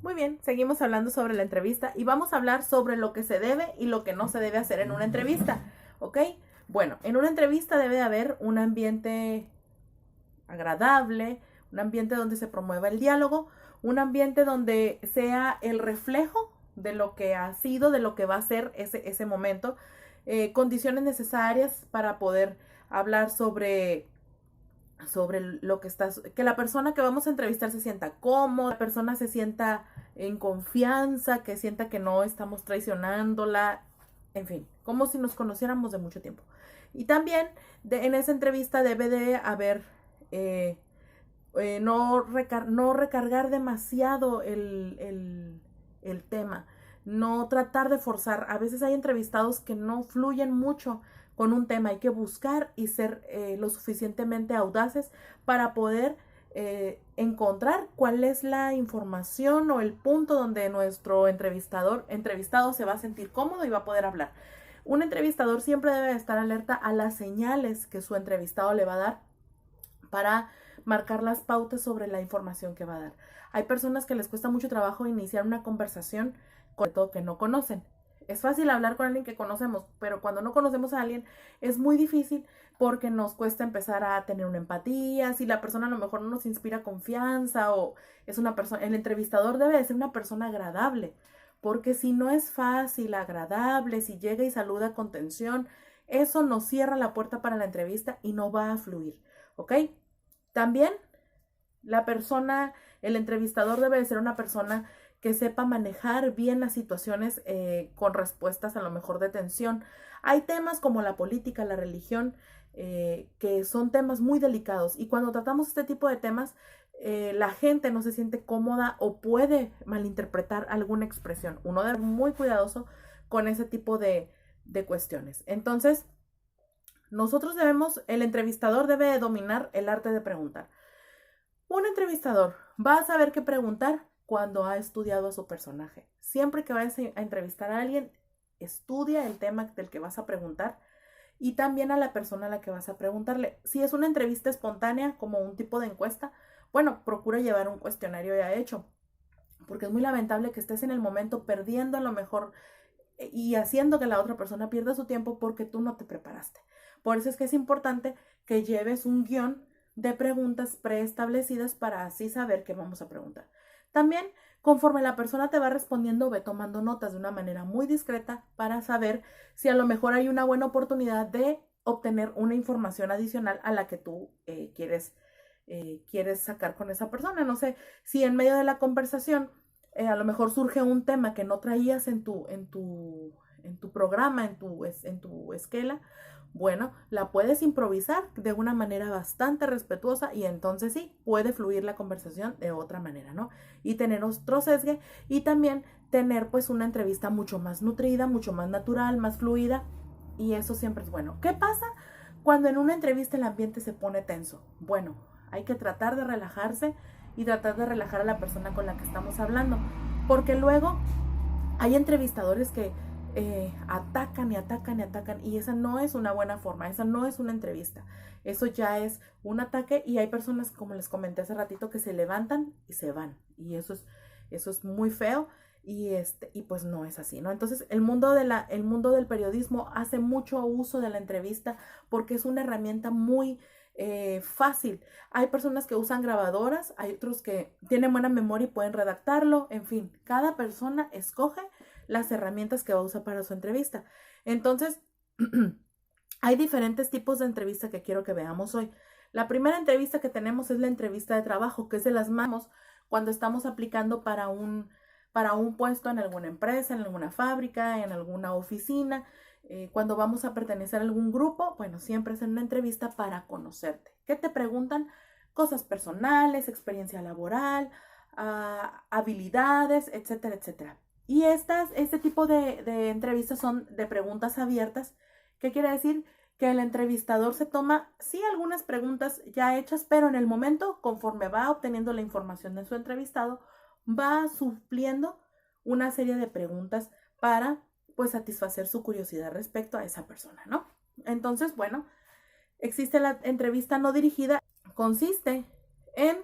Muy bien, seguimos hablando sobre la entrevista y vamos a hablar sobre lo que se debe y lo que no se debe hacer en una entrevista, ¿ok? Bueno, en una entrevista debe haber un ambiente agradable, un ambiente donde se promueva el diálogo, un ambiente donde sea el reflejo de lo que ha sido, de lo que va a ser ese momento, condiciones necesarias para poder hablar sobre lo que está, que la persona que vamos a entrevistar se sienta cómoda, la persona se sienta en confianza, que sienta que no estamos traicionándola, en fin, como si nos conociéramos de mucho tiempo. Y también en esa entrevista debe de haber, no recargar demasiado el tema, no tratar de forzar. A veces hay entrevistados que no fluyen mucho con un tema, hay que buscar y ser lo suficientemente audaces para poder encontrar cuál es la información o el punto donde nuestro entrevistado se va a sentir cómodo y va a poder hablar. Un entrevistador siempre debe estar alerta a las señales que su entrevistado le va a dar para marcar las pautas sobre la información que va a dar. Hay personas que les cuesta mucho trabajo iniciar una conversación con todo que no conocen. Es fácil hablar con alguien que conocemos, pero cuando no conocemos a alguien es muy difícil porque nos cuesta empezar a tener una empatía, si la persona a lo mejor no nos inspira confianza o es una persona, el entrevistador debe de ser una persona agradable, porque si no es fácil, agradable, si llega y saluda con tensión, eso nos cierra la puerta para la entrevista y no va a fluir, ¿ok? También la persona, el entrevistador debe de ser una persona que sepa manejar bien las situaciones con respuestas a lo mejor de tensión. Hay temas como la política, la religión, que son temas muy delicados y cuando tratamos este tipo de temas, la gente no se siente cómoda o puede malinterpretar alguna expresión. Uno debe ser muy cuidadoso con ese tipo de cuestiones. Entonces, el entrevistador debe de dominar el arte de preguntar. Un entrevistador va a saber qué preguntar cuando ha estudiado a su personaje. Siempre que vayas a entrevistar a alguien, estudia el tema del que vas a preguntar y también a la persona a la que vas a preguntarle. Si es una entrevista espontánea, como un tipo de encuesta, bueno, procura llevar un cuestionario ya hecho, porque es muy lamentable que estés en el momento perdiendo a lo mejor y haciendo que la otra persona pierda su tiempo porque tú no te preparaste. Por eso es que es importante que lleves un guión de preguntas preestablecidas para así saber qué vamos a preguntar. También, conforme la persona te va respondiendo, ve tomando notas de una manera muy discreta para saber si a lo mejor hay una buena oportunidad de obtener una información adicional a la que tú quieres sacar con esa persona. No sé, si en medio de la conversación a lo mejor surge un tema que no traías en tu programa, en tu esquela, bueno, la puedes improvisar de una manera bastante respetuosa y entonces sí, puede fluir la conversación de otra manera, ¿no? Y tener otro sesgue y también tener pues una entrevista mucho más nutrida, mucho más natural, más fluida y eso siempre es bueno. ¿Qué pasa cuando en una entrevista el ambiente se pone tenso? Bueno, hay que tratar de relajarse y tratar de relajar a la persona con la que estamos hablando, porque luego hay entrevistadores que atacan y atacan y atacan y esa no es una buena forma, esa no es una entrevista, eso ya es un ataque y hay personas, como les comenté hace ratito, que se levantan y se van y eso es muy feo y pues no es así, ¿no? Entonces el mundo del periodismo hace mucho uso de la entrevista porque es una herramienta muy fácil. Hay personas que usan grabadoras, hay otros que tienen buena memoria y pueden redactarlo, en fin, cada persona escoge las herramientas que va a usar para su entrevista. Entonces, hay diferentes tipos de entrevista que quiero que veamos hoy. La primera entrevista que tenemos es la entrevista de trabajo, que se las mandamos cuando estamos aplicando para un puesto en alguna empresa, en alguna fábrica, en alguna oficina. Cuando vamos a pertenecer a algún grupo, bueno, siempre es en una entrevista para conocerte. ¿Qué te preguntan? Cosas personales, experiencia laboral, habilidades, etcétera, etcétera. Y este tipo de entrevistas son de preguntas abiertas. ¿Qué quiere decir? Que el entrevistador se toma, sí, algunas preguntas ya hechas, pero en el momento, conforme va obteniendo la información de su entrevistado, va supliendo una serie de preguntas para, pues, satisfacer su curiosidad respecto a esa persona, ¿no? Entonces, bueno, existe la entrevista no dirigida, consiste en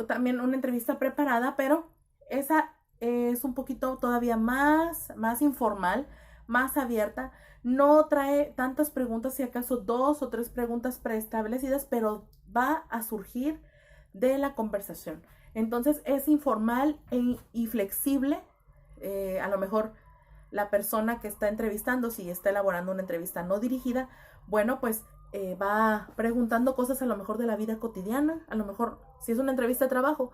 también una entrevista preparada, pero Esa es un poquito todavía más informal, más abierta. No trae tantas preguntas, si acaso 2 o 3 preguntas preestablecidas, pero va a surgir de la conversación. Entonces es informal y flexible. A lo mejor la persona que está entrevistando, si está elaborando una entrevista no dirigida, bueno, pues va preguntando cosas a lo mejor de la vida cotidiana, a lo mejor si es una entrevista de trabajo,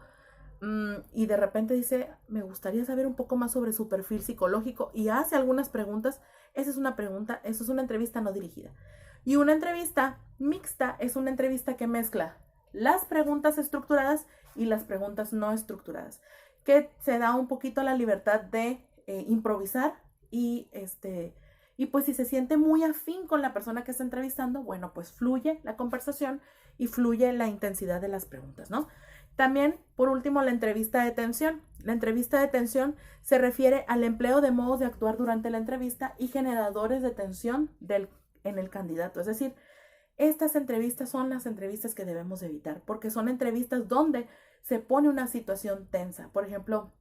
y de repente dice, me gustaría saber un poco más sobre su perfil psicológico y hace algunas preguntas. Esa es una pregunta, eso es una entrevista no dirigida. Y una entrevista mixta es una entrevista que mezcla las preguntas estructuradas y las preguntas no estructuradas, que se da un poquito la libertad de improvisar y pues si se siente muy afín con la persona que está entrevistando, bueno, pues fluye la conversación y fluye la intensidad de las preguntas, ¿no? También, por último, la entrevista de tensión. La entrevista de tensión se refiere al empleo de modos de actuar durante la entrevista y generadores de tensión en el candidato. Es decir, estas entrevistas son las entrevistas que debemos evitar, porque son entrevistas donde se pone una situación tensa. Por ejemplo,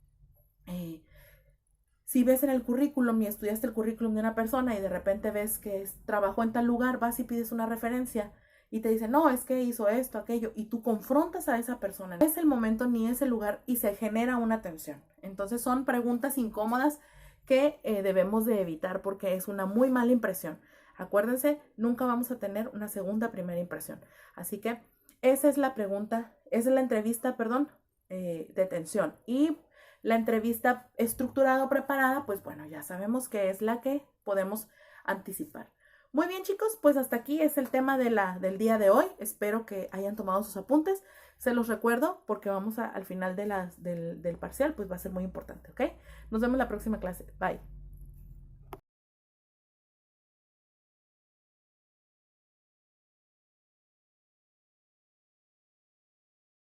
si ves en el currículum y estudiaste el currículum de una persona y de repente ves que trabajó en tal lugar, vas y pides una referencia y te dicen, no, es que hizo esto, aquello, y tú confrontas a esa persona. No es el momento ni es el lugar y se genera una tensión. Entonces son preguntas incómodas que debemos de evitar porque es una muy mala impresión. Acuérdense, nunca vamos a tener una segunda primera impresión. Así que esa es la pregunta, esa es la entrevista, perdón, de tensión. Y la entrevista estructurada o preparada, pues bueno, ya sabemos que es la que podemos anticipar. Muy bien, chicos, pues hasta aquí es el tema del día de hoy. Espero que hayan tomado sus apuntes. Se los recuerdo porque vamos al final del parcial, pues va a ser muy importante, ¿ok? Nos vemos en la próxima clase. Bye.